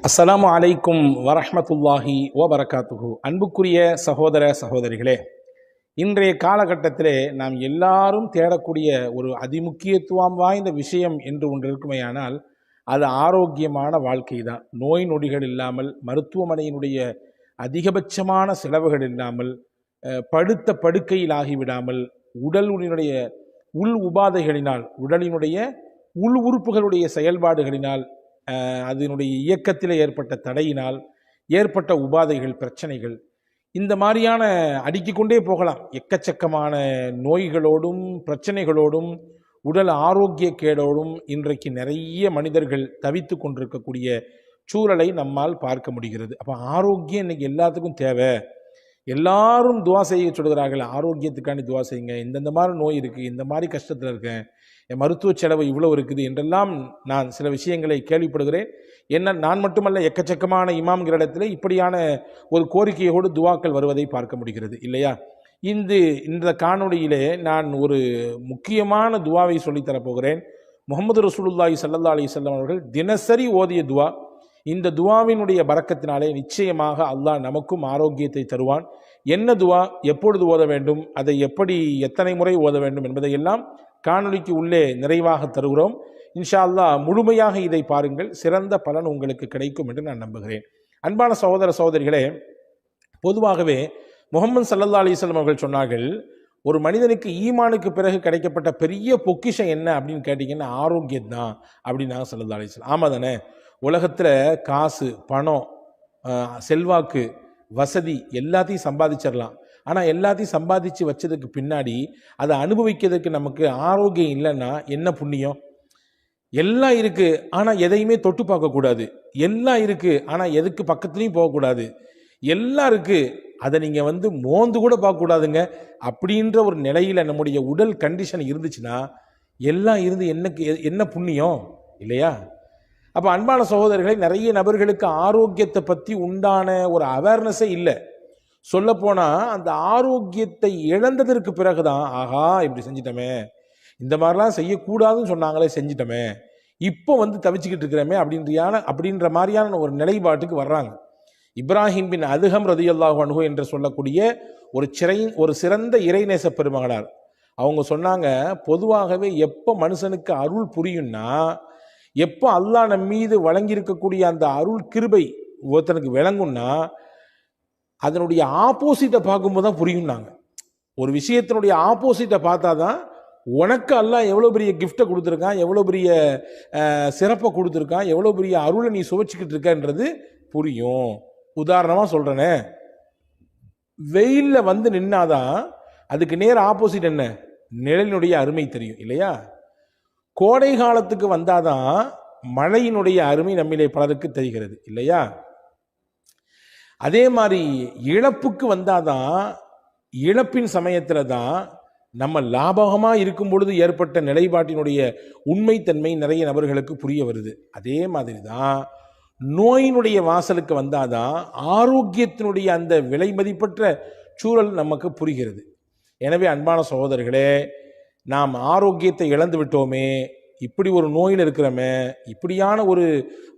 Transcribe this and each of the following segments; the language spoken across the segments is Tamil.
அஸ்ஸலாமு அலைக்கும் வரஹ்மத்துல்லாஹி வபரகாத்துஹு. அன்புக்குரிய சகோதர சகோதரிகளே, இன்றைய காலகட்டத்திலே நாம் எல்லாரும் தேடக்கூடிய ஒரு அதிமுக்கியத்துவம் வாய்ந்த விஷயம் என்று ஒன்று இருக்குமேயானால் அது ஆரோக்கியமான வாழ்க்கை தான். நோய் நொடிகள் இல்லாமல், மருத்துவமனையினுடைய அதிகபட்சமான செலவுகள் இல்லாமல், படுத்த படுக்கையில் ஆகிவிடாமல், உடலினுடைய உள் உபாதைகளினால், உடலினுடைய உள் உறுப்புகளுடைய செயல்பாடுகளினால், அதனுடைய இயக்கத்தில் ஏற்பட்ட தடையினால் ஏற்பட்ட உபாதைகள், பிரச்சனைகள், இந்த மாதிரியான அடுக்கிக் கொண்டே போகலாம். எக்கச்சக்கமான நோய்களோடும் பிரச்சனைகளோடும் உடல் ஆரோக்கிய கேடோடும் இன்றைக்கு நிறைய மனிதர்கள் தவித்து கொண்டிருக்கக்கூடிய சூழலை நம்மால் பார்க்க முடிகிறது. அப்போ ஆரோக்கியம் இன்னைக்கு எல்லாத்துக்கும் தேவை. எல்லாரும் துவா செய்ய சொல்கிறார்கள், ஆரோக்கியத்துக்காண்டி துவா செய்யுங்க, இந்தந்த மாதிரி நோய் இருக்குது, இந்த மாதிரி கஷ்டத்தில் இருக்கேன், என் மருத்துவ செலவு இவ்வளோ இருக்குது என்றெல்லாம் நான் சில விஷயங்களை கேள்விப்படுகிறேன். என்ன நான் மட்டுமல்ல, எக்கச்சக்கமான இமாம்கிற இடத்துல இப்படியான ஒரு கோரிக்கையோடு துவாக்கள் வருவதை பார்க்க முடிகிறது இல்லையா? இந்த காணொளியிலே நான் ஒரு முக்கியமான துவாவை சொல்லித்தரப்போகிறேன். முகமது ரசூலுல்லாஹி ஸல்லல்லாஹு அலைஹி வஸல்லம் அவர்கள் தினசரி ஓதிய துவா. இந்த துவாவினுடைய பரக்கத்தினாலே நிச்சயமாக அல்லாஹ் நமக்கும் ஆரோக்கியத்தை தருவான். என்ன துவா, எப்பொழுது ஓத வேண்டும், அதை எப்படி எத்தனை முறை ஓத வேண்டும் என்பதையெல்லாம் காணொளிக்கு உள்ளே நிறைவாக தருகிறோம். இன்ஷா அல்லாஹ் முழுமையாக இதை பாருங்கள், சிறந்த பலன் உங்களுக்கு கிடைக்கும் என்று நான் நம்புகிறேன். அன்பான சகோதர சகோதரிகளே, பொதுவாகவே முஹம்மது ஸல்லல்லாஹு அலைஹி வஸல்லம் அவர்கள் சொன்னார்கள், ஒரு மனிதனுக்கு ஈமானுக்கு பிறகு கிடைக்கப்பட்ட பெரிய பொக்கிஷம் என்ன அப்படின்னு கேட்டிங்கன்னா ஆரோக்கியம் தான் அப்படின்னாங்க ஸல்லல்லாஹு அலைஹி வஸல்லம். ஆமாம் தானே? உலகத்தில் காசு, பணம், செல்வாக்கு, வசதி எல்லாத்தையும் சம்பாதிச்சிடலாம். ஆனால் எல்லாத்தையும் சம்பாதிச்சு வச்சதுக்கு பின்னாடி அதை அனுபவிக்கிறதுக்கு நமக்கு ஆரோக்கியம் இல்லைன்னா என்ன புண்ணியம்? எல்லாம் இருக்குது ஆனால் எதையுமே தொட்டு பார்க்கக்கூடாது, எல்லாம் இருக்குது ஆனால் எதுக்கு பக்கத்துலேயும் போகக்கூடாது, எல்லாம் இருக்குது அதை நீங்கள் மோந்து கூட பார்க்கக்கூடாதுங்க. அப்படின்ற ஒரு நிலையில் நம்முடைய உடல் கண்டிஷன் இருந்துச்சுன்னா எல்லாம் இருந்து என்ன புண்ணியம் இல்லையா? அப்போ அன்பான சகோதரர்களை, நிறைய நபர்களுக்கு ஆரோக்கியத்தை பற்றி உண்டான ஒரு அவேர்னஸே இல்லை. சொல்லப்போனால் அந்த ஆரோக்கியத்தை இழந்ததற்கு பிறகுதான், ஆஹா இப்படி செஞ்சிட்டோமே, இந்த மாதிரிலாம் செய்யக்கூடாதுன்னு சொன்னாங்களே செஞ்சிட்டோமே, இப்போ தவிச்சுக்கிட்டு இருக்கிறோமே அப்படின்ற மாதிரியான ஒரு நிலைப்பாட்டுக்கு வர்றாங்க. இப்ராஹிம் பின் அதுகம் ரதியல்லாஹு அன்ஹு என்று சொல்லக்கூடிய ஒரு சிறந்த இறைநேச பெருமகனார் அவங்க சொன்னாங்க, பொதுவாகவே எப்போ மனுஷனுக்கு அருள் புரியும்னா, எப்போ அல்லாஹ் நம் மீது வழங்கியிருக்கக்கூடிய அந்த அருள் கிருபை ஒருத்தனுக்கு விளங்கும்னா அதனுடைய ஆப்போசிட்டை பார்க்கும்போது தான் புரியும்னாங்க. ஒரு விஷயத்தினுடைய ஆப்போசிட்டை பார்த்தா தான் உனக்கு அல்லாஹ் எவ்வளோ பெரிய கிஃப்டை கொடுத்துருக்கான், எவ்வளோ பெரிய சிறப்பை கொடுத்துருக்கான், எவ்வளோ பெரிய அருளை நீ சுவைச்சிக்கிட்டு இருக்கன்றது புரியும். உதாரணமாக சொல்கிறேனே, வெயிலில் நின்னாதான் அதுக்கு நேர் ஆப்போசிட் என்ன, நிழலினுடைய அருமை தெரியும் இல்லையா? கோடை காலத்துக்கு வந்தாதான் மழையினுடைய அருமை நம்மிலே பலருக்கு தெரிகிறது இல்லையா? அதே மாதிரி இழப்புக்கு வந்தாதான், இழப்பின் சமயத்தில் தான் நம்ம லாபகமாக இருக்கும் பொழுது ஏற்பட்ட நிலைப்பாட்டினுடைய உண்மைத்தன்மை நிறைய நபர்களுக்கு புரிய வருது. அதே மாதிரி தான் நோயினுடைய வாசலுக்கு வந்தாதான் ஆரோக்கியத்தினுடைய அந்த விலை மதிப்பற்ற சூழல் நமக்கு புரிகிறது. எனவே அன்பான சகோதரர்களே, நாம் ஆரோக்கியத்தை இழந்து விட்டோமே, இப்படி ஒரு நோயில் இருக்கிறோமே, இப்படியான ஒரு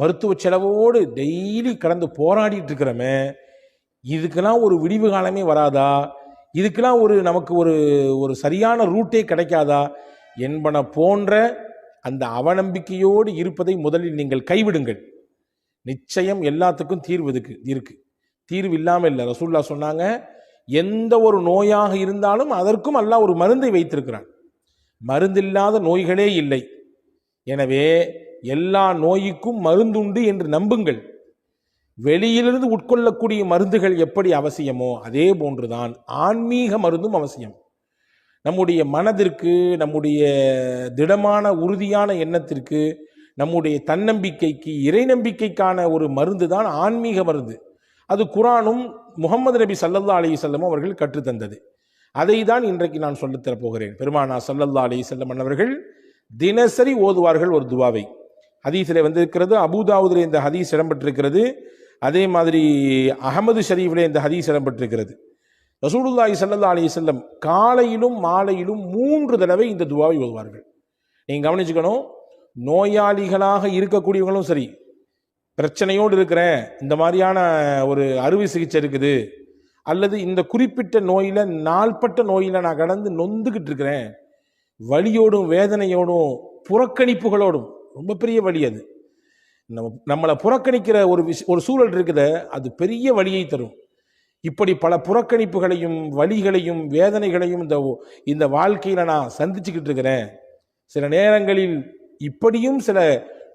மருத்துவ செலவோடு டெய்லி கடந்து போராடிட்டு இருக்கிறோமே, இதுக்கெல்லாம் ஒரு விடிவு காலமே வராதா? இதுக்கெல்லாம் நமக்கு ஒரு சரியான ரூட்டே கிடைக்காதா என்பன போன்ற அந்த அவநம்பிக்கையோடு இருப்பதை முதலில் நீங்கள் கைவிடுங்கள். நிச்சயம் எல்லாத்துக்கும் தீர்வு இருக்கு. தீர்வு இல்லாமல் இல்லை. ரசூலுல்லாஹ் சொன்னாங்க, எந்த ஒரு நோயாக இருந்தாலும் அதற்கும் அல்லாஹ் ஒரு மருந்தை வைத்திருக்கிறான். மருந்தில்லாத நோய்களே இல்லை. எனவே எல்லா நோய்க்கும் மருந்துண்டு என்று நம்புங்கள். வெளியிலிருந்து உட்கொள்ளக்கூடிய மருந்துகள் எப்படி அவசியமோ அதே போன்றுதான் ஆன்மீக மருந்தும் அவசியம். நம்முடைய மனதிற்கு, நம்முடைய திடமான உறுதியான எண்ணத்திற்கு, நம்முடைய தன்னம்பிக்கைக்கு, இறை நம்பிக்கைக்கான ஒரு மருந்து தான் ஆன்மீக மருந்து. அது குர்ஆனும் முஹம்மது நபி ஸல்லல்லாஹு அலைஹி வஸல்லம் அவர்கள் கற்றுத்தந்தது. அதை தான் இன்றைக்கு நான் சொல்லித்தரப் போகிறேன். பெருமானார் ஸல்லல்லாஹு அலைஹி வஸல்லம் அவர்கள் தினசரி ஓதுவார்கள் ஒரு துவாவை. ஹதீஸிலே வந்திருக்கிறது, அபூதாவுதிலே இந்த ஹதீஸ் இடம்பெற்றிருக்கிறது, அதே மாதிரி அஹமது ஷரீஃபிலே இந்த ஹதீஸ் இடம்பெற்றிருக்கிறது. ரசூலுல்லாஹி ஸல்லல்லாஹு அலைஹி வஸல்லம் காலையிலும் மாலையிலும் 3 தடவை இந்த துவாவை ஓதுவார்கள். நீங்கள் கவனிச்சுக்கணும், நோயாளிகளாக இருக்கக்கூடியவங்களும் சரி, பிரச்சனையோடு இருக்கிறேன், இந்த மாதிரியான ஒரு அறுவை சிகிச்சை இருக்குது, அல்லது இந்த குறிப்பிட்ட நோயில் நாள்பட்ட நோயில் நான் கடந்து நொந்துக்கிட்டு இருக்கிறேன், வலியோடும் வேதனையோடும் புறக்கணிப்புகளோடும், ரொம்ப பெரிய வலி அது. நம்மளை புறக்கணிக்கிற ஒரு சூழல் இருக்குது, அது பெரிய வலியை தரும். இப்படி பல புறக்கணிப்புகளையும் வலிகளையும் வேதனைகளையும் இந்த வாழ்க்கையில் நான் சந்திச்சுக்கிட்டு இருக்கிறேன். சில நேரங்களில் இப்படியும் சில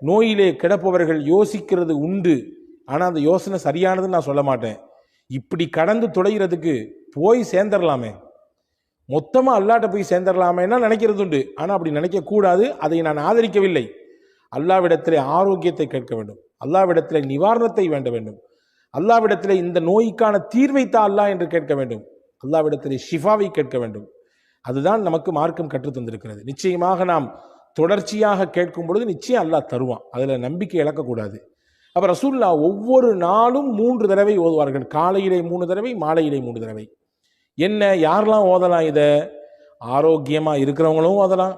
நோயிலே கிடப்பவர்கள் யோசிக்கிறது உண்டு. ஆனால் அந்த யோசனை சரியானதுன்னு நான் சொல்ல மாட்டேன். இப்படி கடந்து துடைகிறதுக்கு போய் சேர்ந்துடலாமே, மொத்தமாக அல்லாட்ட போய் சேர்ந்துடலாமேன்னா நினைக்கிறது உண்டு. ஆனால் அப்படி நினைக்கக்கூடாது. அதை நான் ஆதரிக்கவில்லை. அல்லாவிடத்திலே ஆரோக்கியத்தை கேட்க வேண்டும், அல்லாவிடத்திலே நிவாரணத்தை வேண்ட வேண்டும், அல்லாவிடத்திலே இந்த நோய்க்கான தீர்வை தா அல்லாஹ் என்று கேட்க வேண்டும், அல்லாவிடத்திலே ஷிஃபாவை கேட்க வேண்டும். அதுதான் நமக்கு மார்க்கம் கற்று தந்திருக்கிறது. நிச்சயமாக நாம் தொடர்ச்சியாக கேட்கும் பொழுது நிச்சயம் அல்லாஹ் தருவான். அதில் நம்பிக்கை இழக்கக்கூடாது. அப்போ ரசூலுல்லாஹ் ஒவ்வொரு நாளும் 3 தடவை ஓதுவார்கள். காலையிலே 3 தடவை, மாலையிலே 3 தடவை. என்ன, யாரெல்லாம் ஓதலாம்? இதை ஆரோக்கியமாக இருக்கிறவங்களும் ஓதலாம்.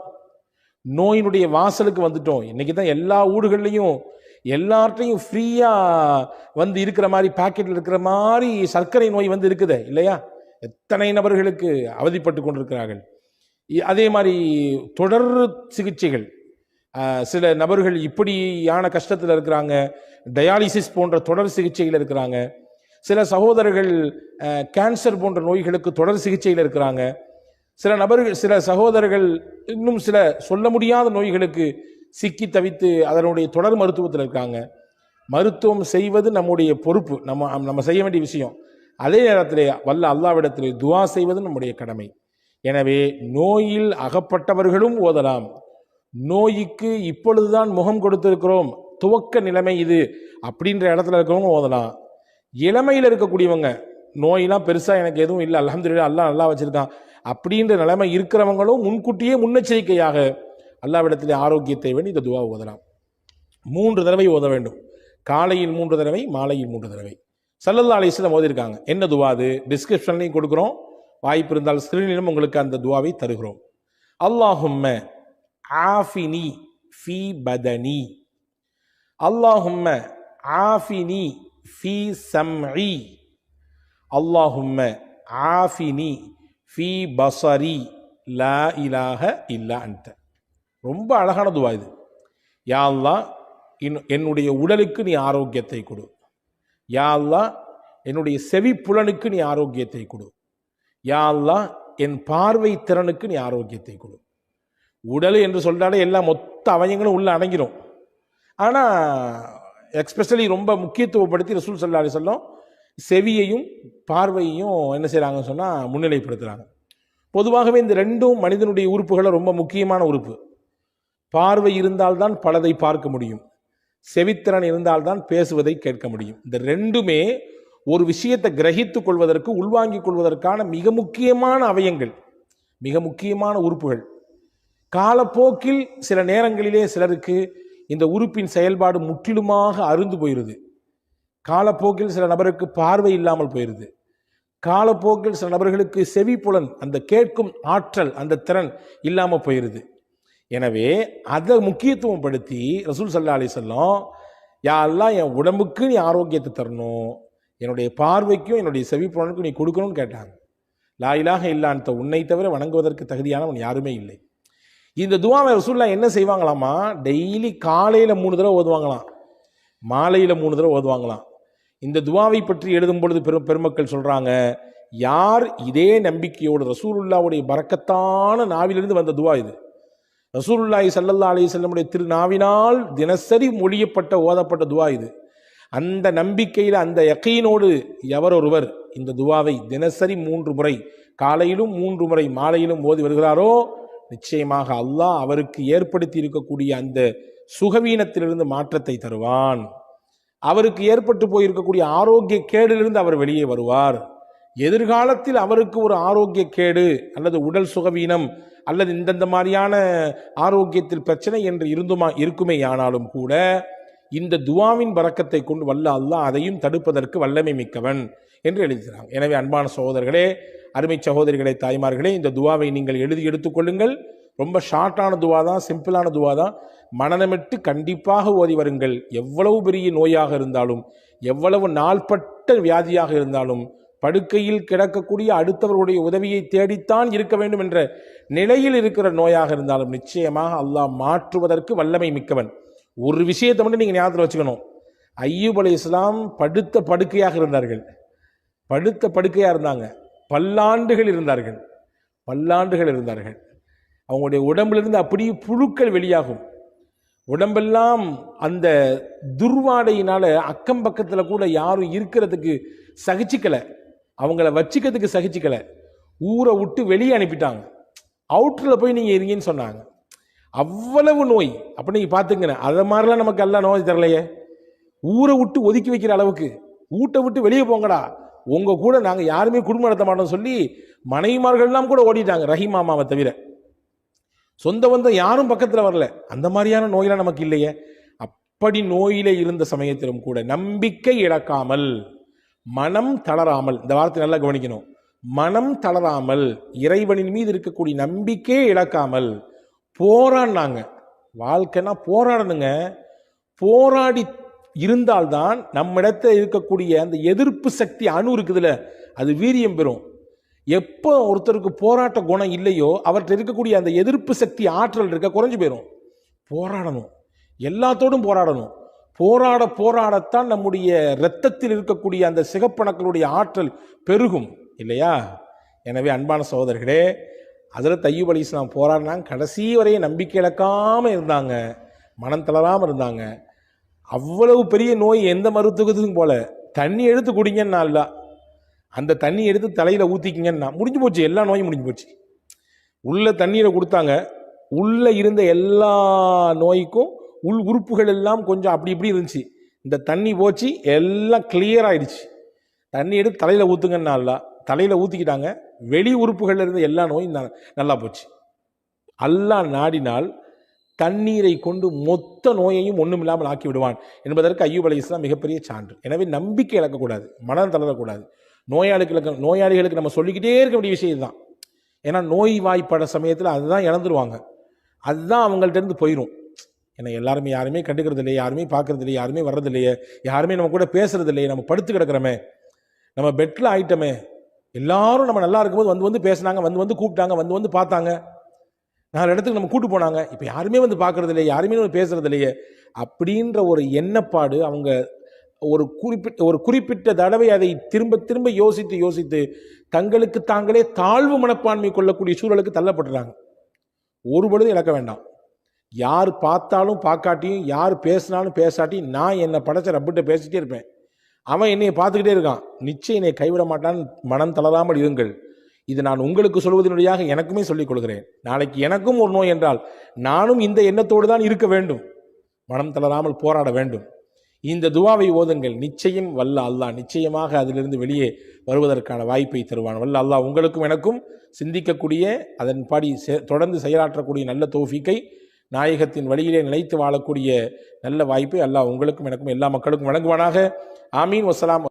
நோயினுடைய வாசலுக்கு வந்துட்டோம், இன்னைக்கு தான் எல்லா ஊடுகள்லையும் எல்லார்ட்டையும் ஃப்ரீயாக இருக்கிற மாதிரி, பாக்கெட்டில் இருக்கிற மாதிரி சர்க்கரை நோய் இருக்குது இல்லையா? எத்தனை நபர்களுக்கு அவதிப்பட்டு கொண்டிருக்கிறார்கள். அதே மாதிரி தொடர் சிகிச்சைகள், சில நபர்கள் இப்படியான கஷ்டத்தில் இருக்கிறாங்க, டயாலிசிஸ் போன்ற தொடர் சிகிச்சையில் இருக்கிறாங்க. சில சகோதரர்கள் கேன்சர் போன்ற நோய்களுக்கு தொடர் சிகிச்சையில் இருக்கிறாங்க. சில சகோதரர்கள் இன்னும் சில சொல்ல முடியாத நோய்களுக்கு சிக்கி தவித்து அதனுடைய தொடர் மருத்துவத்தில் இருக்காங்க. மருத்துவம் செய்வது நம்முடைய பொறுப்பு, நம்ம செய்ய வேண்டிய விஷயம். அதே நேரத்தில் வல்ல அல்லாவிடத்தில் துஆ செய்வது நம்முடைய கடமை. எனவே நோயில் அகப்பட்டவர்களும் ஓதலாம். நோய்க்கு இப்பொழுதுதான் முகம் கொடுத்திருக்கிறோம், துவக்க நிலைமை இது அப்படின்ற இடத்துல இருக்கிறவங்க ஓதலாம். இளமையில் இருக்கக்கூடியவங்க, நோயெல்லாம் பெருசாக எனக்கு எதுவும் இல்லை, அல்ஹம்துலில்லாஹ் அல்லாஹ் நல்லா வச்சிருக்கான் அப்படின்ற நிலைமை இருக்கிறவங்களும் முன்கூட்டியே முன்னெச்சரிக்கையாக அல்லாவிடத்திலே ஆரோக்கியத்தை வேண்டி இந்த துஆ ஓதலாம். 3 தடவை ஓத வேண்டும். காலையில் 3 தடவை, மாலையில் 3 தடவை. ஸல்லல்லாஹு அலைஹி வஸல்லம் ஓதிருக்காங்க. என்ன துஆ அது? டிஸ்கிரிப்ஷன்லையும் கொடுக்குறோம், வாய்ப்பு இருந்தால் ஸ்கிரீனிலும் உங்களுக்கு அந்த துஆவை தருகிறோம். அல்லாஹும்ம ஆஃபினி ஃபீ பதனி, அல்லாஹும்ம ஆஃபினி ஃபீ சம்இ, அல்லாஹும்ம ஆஃபினி ஃபீ பஸரி, லா இலாஹ இல்லா அன்த. ரொம்ப அழகான துவா இது. யா அல்லாஹ், என்னுடைய உடலுக்கு நீ ஆரோக்கியத்தை கொடு. யா அல்லாஹ், என்னுடைய செவி புலனுக்கு நீ ஆரோக்கியத்தை கொடு. யா அல்லாஹ், என் பார்வை திறனுக்கு நீ ஆரோக்கியத்தை கொடு. உடல் என்று சொல்றாலே எல்லா மொத்த அவயங்களும் உள்ள அடங்கிடும். ஆனால் எக்ஸ்பெஷலி ரொம்ப முக்கியத்துவப்படுத்தி ரசூல் ஸல்லல்லாஹு அலைஹி வஸல்லம் செவியையும் பார்வையையும் என்ன செய்கிறாங்கன்னு சொன்னால் முன்னிலைப்படுத்துகிறாங்க. பொதுவாகவே இந்த ரெண்டும் மனிதனுடைய உறுப்புகளை ரொம்ப முக்கியமான உறுப்பு. பார்வை இருந்தால்தான் பலதை பார்க்க முடியும், செவித்திறன் இருந்தால்தான் பேசுவதை கேட்க முடியும். இந்த ரெண்டுமே ஒரு விஷயத்தை கிரகித்துக் கொள்வதற்கு, உள்வாங்கிக் கொள்வதற்கான மிக முக்கியமான அவயங்கள், மிக முக்கியமான உறுப்புகள். காலப்போக்கில் சில நேரங்களிலே சிலருக்கு இந்த உறுப்பின் செயல்பாடு முற்றிலுமாக அருந்து போயிடுது. காலப்போக்கில் சில நபருக்கு பார்வை இல்லாமல் போயிடுது. காலப்போக்கில் சில நபர்களுக்கு செவி புலன், அந்த கேட்கும் ஆற்றல், அந்த திறன் இல்லாமல் போயிடுது. எனவே அதை முக்கியத்துவம் படுத்தி ரசூல் ஸல்லல்லாஹு அலைஹி வஸல்லம், யா அல்லாஹ், என் உடம்புக்கு நீ ஆரோக்கியத்தை தரணும், என்னுடைய பார்வைக்கும் என்னுடைய செவி புலனுக்கும் நீ கொடுக்கணும்னு கேட்டாங்க. லா இலாஹ இல்லா அன்த, உன்னை தவிர வணங்குவதற்கு தகுதியானவன் யாருமே இல்லை. இந்த துஆவை ரசூலுல்லாஹ் என்ன செய்வாங்களாமா, டெய்லி காலையில் 3 தடவை ஓதுவாங்களாம், மாலையில் 3 தடவை ஓதுவாங்களாம். இந்த துஆவை பற்றி எழுதும் பொழுது பெருமக்கள் சொல்றாங்க, யார் இதே நம்பிக்கையோடு, ரசூலுல்லாஹ்வுடைய பரக்கத்தான நாவிலிருந்து வந்த துஆ இது, ரசூலுல்லாஹி ஸல்லல்லாஹு அலைஹி வஸல்லமுடைய திருநாவினால் தினசரி மொழியப்பட்ட ஓதப்பட்ட துஆ இது. அந்த நம்பிக்கையில், அந்த யகீனோடு எவரொருவர் இந்த துஆவை தினசரி 3 முறை, காலையிலும் 3 முறை, மாலையிலும் ஓதி வருகிறாரோ, நிச்சயமாக அல்லாஹ் அவருக்கு ஏற்படுத்தி இருக்கக்கூடிய அந்த சுகவீனத்திலிருந்து மாற்றத்தை தருவான். அவருக்கு ஏற்பட்டு போயிருக்கக்கூடிய ஆரோக்கிய கேடிலிருந்து அவர் வெளியே வருவார். எதிர்காலத்தில் அவருக்கு ஒரு ஆரோக்கிய கேடு அல்லது உடல் சுகவீனம் அல்லது இந்த மாதிரியான ஆரோக்கியத்தில் பிரச்சனை என்று இருக்குமே ஆனாலும் கூட இந்த துஆவின் பரக்கத்தை கொண்டு வல்ல அல்லாஹ் அதையும் தடுப்பதற்கு வல்லமை மிக்கவன் என்று எழுதுகிறாங்க. எனவே அன்பான சகோதரர்களே, அருமை சகோதரிகளே, தாய்மார்களே, இந்த துஆவை நீங்கள் எழுதி எடுத்துக்கொள்ளுங்கள். ரொம்ப ஷார்ட்டான துவா தான், சிம்பிளான துவா தான். மனநமிட்டு கண்டிப்பாக ஓதி வருங்கள். எவ்வளவு பெரிய நோயாக இருந்தாலும், எவ்வளவு நாள்பட்ட வியாதியாக இருந்தாலும், படுக்கையில் கிடக்கக்கூடிய அடுத்தவர்களுடைய உதவியை தேடித்தான் இருக்க வேண்டும் என்ற நிலையில் இருக்கிற நோயாக இருந்தாலும் நிச்சயமாக அல்லாஹ் மாற்றுவதற்கு வல்லமை மிக்கவன். ஒரு விஷயத்தை மட்டும் நீங்கள் ஞாபகத்தில் வச்சுக்கணும். ஐயூப் அலைஹிஸ்ஸலாம் படுத்த படுக்கையாக இருந்தார்கள். படுத்த படுக்கையாக இருந்தாங்க. பல்லாண்டுகள் இருந்தார்கள். அவங்களுடைய உடம்பிலிருந்து அப்படியே புழுக்கள் வெளியாகும். உடம்பெல்லாம் அந்த துர்வாடையினால அக்கம் பக்கத்தில் கூட யாரும் இருக்கிறதுக்கு சகிச்சிக்கலை, அவங்கள வச்சுக்கிறதுக்கு சகிச்சிக்கலை. ஊரை விட்டு வெளியே அனுப்பிட்டாங்க. அவுட்டரில் போய் நீங்கள் இருங்கன்னு சொன்னாங்க. அவ்வளவு நோய். அப்போ நீங்கள் பார்த்துங்க, அதை மாதிரிலாம் நமக்கு எல்லாம் நோய் தரலையே. ஊரை விட்டு ஒதுக்கி வைக்கிற அளவுக்கு, வீட்டை விட்டு வெளியே போங்கடா, உங்கள் கூட நாங்கள் யாருமே குடும்பம் நடத்த மாட்டோம் சொல்லி மனைவிமார்கள்லாம் கூட ஓடிட்டாங்க, ரஹீம் மாமாவை தவிர. சொந்த பந்தம் யாரும் பக்கத்தில் வரல. அந்த மாதிரியான நோயெல்லாம் நமக்கு இல்லையே. அப்படி நோயிலே இருந்த சமயத்திலும் கூட நம்பிக்கை இழக்காமல், மனம் தளராமல், இந்த வார்த்தை நல்லா கவனிக்கணும், மனம் தளராமல், இறைவனின் மீது இருக்கக்கூடிய நம்பிக்கையை இழக்காமல் போராடினாங்க. வாழ்க்கைனா போராடணுங்க. போராடி இருந்தால்தான் நம்மிடத்தில் இருக்கக்கூடிய அந்த எதிர்ப்பு சக்தி அணு இருக்குதுல்ல, அது வீரியம் பெறும். எப்போ ஒருத்தருக்கு போராட்ட குணம் இல்லையோ அவர்கிட்ட இருக்கக்கூடிய அந்த எதிர்ப்பு சக்தி ஆற்றல் இருக்க குறைஞ்சு போயிடும். போராடணும், எல்லாத்தோடும் போராடணும். போராடத்தான் நம்முடைய இரத்தத்தில் இருக்கக்கூடிய அந்த சிகப்பணுக்களுடைய ஆற்றல் பெருகும் இல்லையா? எனவே அன்பான சகோதரர்களே, ஹஜ்ரத் அய்யூப் அலைஹிஸ்ஸலாம் போராடினாங்க. கடைசி வரைய நம்பிக்கை இழக்காமல் இருந்தாங்க, மனம் தளராமல் இருந்தாங்க. அவ்வளவு பெரிய நோய் எந்த மருத்துவத்துக்கும் போல. தண்ணி எடுத்து குடிங்கன்னா இல்ல, அந்த தண்ணி எடுத்து தலையில் ஊற்றிக்கிங்கன்னா முடிஞ்சு போச்சு, எல்லா நோயும் முடிஞ்சு போச்சு. உள்ள தண்ணீரை கொடுத்தாங்க, உள்ள இருந்த எல்லா நோய்க்கும் உள் உறுப்புகள் எல்லாம் கொஞ்சம் அப்படி இப்படி இருந்துச்சு. இந்த தண்ணி போச்சு, எல்லாம் கிளியர் ஆயிடுச்சு. தண்ணி எடுத்து தலையில் ஊற்றுங்கன்னா இல்ல, தலையில் ஊற்றிக்கிட்டாங்க. வெளி உறுப்புகளில் இருந்த எல்லா நோயும் நல்லா போச்சு. அல்லாஹ் நாடினால் தண்ணீரை கொண்டு மொத்த நோயையும் ஒன்றும் இல்லாமல் ஆக்கி விடுவான் என்பதற்கு அய்யூப் அலைஹிஸ்ஸலாம் மிகப்பெரிய சான்று. எனவே நம்பிக்கை இழக்கக்கூடாது, மனம் தளரக்கூடாது. நோயாளிகளுக்கு நம்ம சொல்லிக்கிட்டே இருக்க வேண்டிய விஷயம் தான். ஏன்னா நோய் வாய்ப்பட சமயத்தில் அதுதான் இழந்துருவாங்க, அதுதான் அவங்கள்ட்ட இருந்து போயிடும். ஏன்னா யாருமே கண்டுக்கிறது இல்லையே, யாருமே பார்க்கறது இல்லையே, யாருமே வர்றது இல்லையே, யாருமே நம்ம கூட பேசுறது இல்லையே, நம்ம படுத்து கிடக்கிறோமே, நம்ம பெட்டில் ஆயிட்டோமே. எல்லாரும் நம்ம நல்லா இருக்கும்போது வந்து பேசினாங்க, வந்து கூப்பிட்டாங்க, வந்து பார்த்தாங்க, 4 இடத்துக்கு நம்ம கூட்டு போனாங்க. இப்போ யாருமே வந்து பார்க்கறது இல்லையே, யாருமே பேசுறது இல்லையே அப்படின்ற ஒரு எண்ணப்பாடு அவங்க ஒரு குறிப்பிட்ட தடவை அதை திரும்ப யோசித்து தங்களுக்கு தாங்களே தாழ்வு மனப்பான்மை கொள்ளக்கூடிய சூழலுக்கு தள்ளப்படுறாங்க. ஒரு பொழுது இழக்க வேண்டாம். யார் பார்த்தாலும் பார்க்காட்டியும், யார் பேசினாலும் பேசாட்டியும், நான் என்னை படைச்ச ரப்பிட்ட பேசிட்டே இருப்பேன். அவன் என்னை பார்த்துக்கிட்டே இருக்கான், நிச்சயம் என்னை கைவிட மாட்டான். மனம் தளராமல் இருங்கள். இது நான் உங்களுக்கு சொல்வதனுடையாக எனக்குமே சொல்லிக் கொள்கிறேன். நாளைக்கு எனக்கும் ஒரு நோய் என்றால் நானும் இந்த எண்ணத்தோடு தான் இருக்க வேண்டும். மனம் தளராமல் போராட வேண்டும். இந்த துவாவை ஓதுங்கள். நிச்சயம் வல்ல அல்லாஹ் நிச்சயமாக அதிலிருந்து வெளியே வருவதற்கான வாய்ப்பை தருவான். வல்ல அல்லாஹ் உங்களுக்கும் எனக்கும் சிந்திக்கக்கூடிய, அதன்படி தொடர்ந்து செயலாற்றக்கூடிய நல்ல தௌஃபீக்கை, நாயகத்தின் வழியிலே நிலைத்து வாழக்கூடிய நல்ல வாய்ப்பை அல்லாஹ் உங்களுக்கும் எனக்கும் எல்லா மக்களுக்கும் வழங்குவானாக. ஆமீன். வஸ்ஸலாம்.